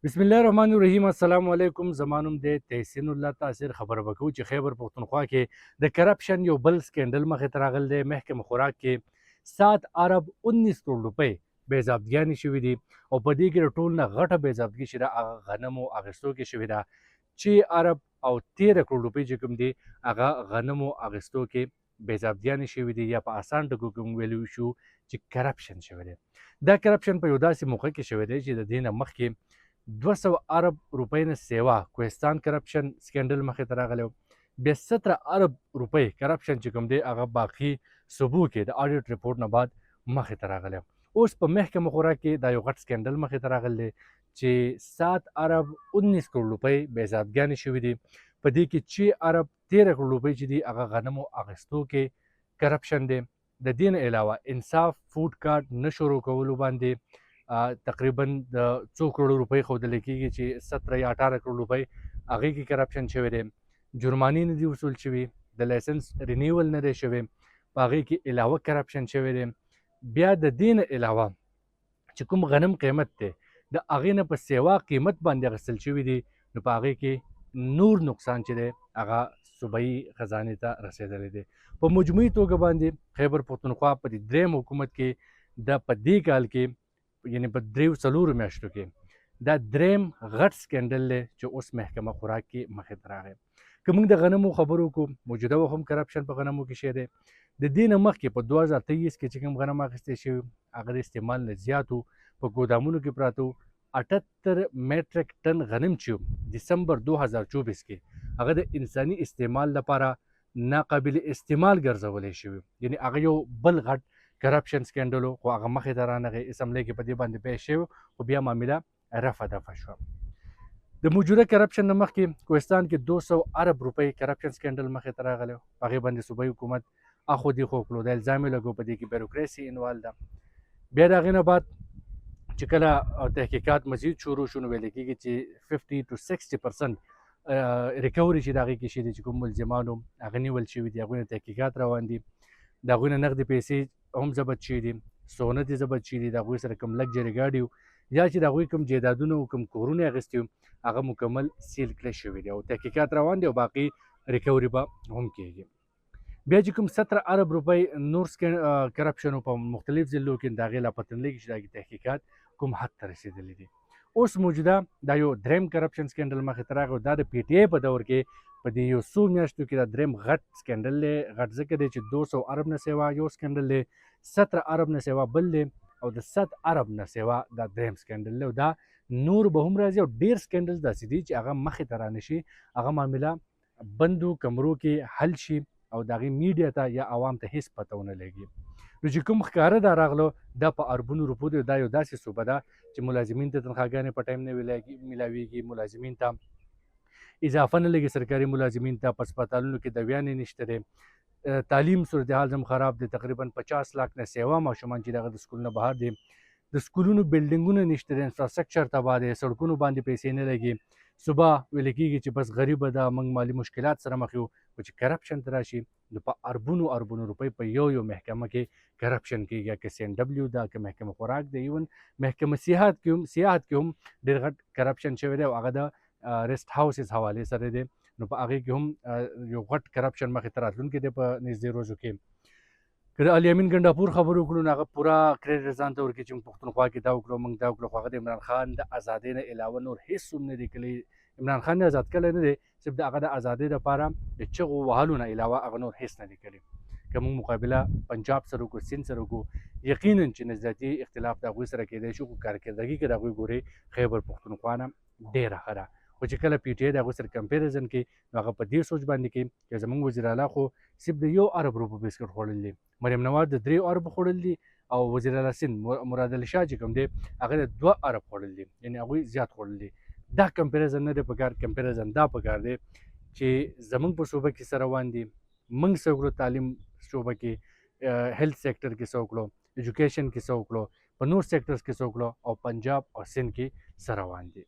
بسم الله الرحمن الرحیم. السلام علیکم. زمانم د تحسین الله تاثیر خبر وکړو چې خیبر پختونخوا کې د کرپشن یو بل سکینډل مخې ته راغلی دی. محکمه خوراک کې 7 ارب 19 کروڑ روپۍ بې ضابطګیانې شوي دي او په دې کې د ټول نه غټه بې ضابطګي چې ده هغه غنمو اخیستو کې شوې ده. 6 ارب او 13 کروڑ روپۍ چې کوم دي هغه غنمو اخیستو کې بې ضابطګیانې شوي دي، یا په اسان ټکو کې موږ ویلی شو چې کرپشن شوی دی. دا کرپشن په یو داسې موقع کې شوی دی چې د دې نه مخکې 200 ارب روپۍ نه سیوا کوهستان کرپشن سکینډل مخې ته راغلی و. بیا 17 ارب روپۍ کرپشن چې کوم دی هغه باقي صوبو کې د آډیټ رپورټ نه بعد مخې ته راغلی. اوس په محکمه خوراک کې دا یو غټ سکینډل مخې ته راغلی دی چې 7 ارب 19 کروڑ روپۍ بې ضابطګیانې شوي دي. په دې کې 6 ارب 13 کروڑ روپۍ چې دي هغه غنمو اخیستو کې کرپشن دی. د دې نه علاوه انصاف فوډ کارت نه شروع کولو باندې تقریبا د 2 کروڑ روپۍ ښودل کېږي چې 17 یا 18 کروڑ روپۍ هغې کې کرپشن شوی دی. جرمانې نه دي وصول شوي، د لایسنس رینیول نه دی شوی، په هغې کې علاوه کرپشن شوی دی. بیا د دې نه علاوه چې کوم غنم قیمت دی د هغې نه په سیوا قیمت باندې اخیستل شوي دي، نو په هغې کې نور نقصان چې دی هغه صوبایي خزانې ته رسېدلی دی. په مجموعي توګه باندې خیبر پختونخوا په دې درېیم حکومت کې د په دې کال کې یعنی په 3-4 میاشتو کې دا درېیم غټ سکینډل دی چې اوس محکمه خوراک کې مخې ته راغی. که موږ د غنمو خبرو وکړو، موجوده وخت هم کرپشن په غنمو کې شوی دی. د دې نه مخکې په 2023 کې چې کوم غنم اخیستل شوي هغه د استعمال نه زیات وو، په ګودامونو کې پراته وو. 78 میټریک ټن غنم چې دسمبر 2024 کې هغه د انساني استعمال لپاره ناقابل استعمال ګرځولی شوي، یعنی هغه یو بل غټ کرپشن سکینډل خو هغه مخې ته رانغی. اسمبلی کې په دې باندې پیښ شوی خو بیا معامله رفع دفع شوه. د موجوده کرپشن نه مخکې کوهستان کې 200 ارب روپۍ کرپشن سکینډل مخې ته راغلی و. په هغې باندې صوبایي حکومت اخو دیخو کړو، د الزام یې لګو په دې کې بیروکراسي انوال ده. بیا د هغې نه بعد چې کله تحقیقات مزید شروع شو نو ویل کېږي چې 50 to 60% ریکوري چې د هغې کې شوي دي، چې کوم ملزمانو هغه نیول شوي دي، هغوی نه تحقیقات روان دي. د هغوی نه نغدې پیسې هم ضبط شوي دي، سونه دې ضبط شوي دي، د هغوی سره کوم لګجري ګاډي وو یا چې د هغوی کوم جایدادونه او کوم کورونه یې اخیستي وو هغه مکمل سیل کړی شوي دي او تحقیقات روان دي او باقي ریکوري به هم کېږي. بیا چې کوم 17 ارب روپۍ نور کرپشن په مختلف ضلعو کې د هغې لا پته نه لګي چې د هغې تحقیقات کوم حد ته رسېدلي دي. اوس موجوده دا یو درېیم کرپشن سکینډل مخې ته راغی. دا د پی ټي آی په دور کې په دې یو څو میاشتو کې دا درېیم غټ سکینډل دی. غټ ځکه دی چې 200 ارب نه سیوا یو سکینډل دی، 17 ارب نه سیوا بل دی، او د 100 ارب نه سیوا دا درېیم سکینډل دی. او دا نور به هم راځي او ډېر سکینډل داسې دي چې هغه مخې ته رانشي، هغه معامله بندو کمرو کې حل شي او د هغې میډیا ته یا عوام ته هېڅ پته ونه لګي. نو چې کوم ښکاره دا راغلو دا په اربونو روپو دی. دا یو داسې صوبه ده چې ملازمین ته تنخواګانې په ټایم نه میلاویږي، ملازمین ته اضافه نه لګي، سرکاري ملازمین ته په هسپتالونو کې دویانې نشته دی، تعلیم صورتحال هم خراب دی. تقریبا 50 لاک نه سیوا ماشومان چې دغه د سکول نه بهر دي، د سکولونو بلډینګونه نشته دی، انفراسټرکچر تباه دی، سړکونو باندې پیسې نه لګي. صبح ویل کېږي چې بس غریبه ده، موږ مالي مشکلات سره مخ یو. خو چې کرپشن ته راشي نو په اربونو روپۍ په یو محکمه کې کرپشن کېږي، که سی ان ډبلیو ده، که محکمه خوراک ده، ایون محکمه سیاحت کې هم ډېر غټ کرپشن شوی دی او هغه د ریسټ هاوسز حوالې سره دی. نو په هغې کې هم یو غټ کرپشن مخې ته راتلونکی دی په نږدې ورځو کې. که د الیامین ګنډاپور خبرې وکړو نو هغه پوره کریډټ ځان ته ورکړي چې موږ پښتونخوا کې دا وکړو موږ دا وکړو، خو هغه د عمران خان د ازادۍ نه علاوه نور هېڅ هم نه دي کړي. عمران خان یې ازاد کړی نه دی، صرف د هغه د ازادۍ دپاره د چغو وهلو نه علاوه هغه نور هېڅ نه دي کړي. که موږ مقابله پنجاب سره وکړو، سیند سره وکړو، یقینا چې نظریاتي اختلاف د هغوی سره کېدی شي، خو کارکردګي که د هغوی ګورې خیبر پښتونخوا نه ډېره ښه ده. خو چې کله پی ټي آی د هغوی سره کمپیریزن کوي نو هغه په دې سوچ باندې کوي چې زموږ وزیر اعلی خو صرف د 1 ارب روپو بسکټ خوړل دي، مریم نواز د 3 ارب خوړل دي، او وزیر اعلی سند مراد علي شاه چې کوم دی هغه د 2 ارب خوړل دي، یعنې هغوی زیات خوړل دي. دا کمپیریزن نه دی پکار، کمپیریزن دا پکار دی چې زموږ په صوبه کې څه روان دي، موږ څه وکړو، تعلیم شعبه کې، هیلث سیکټر کې څه وکړو، ایجوکیشن کې څه وکړو، په نور سیکټرز کې څه وکړو، او پنجاب او سند کې څه روان دي.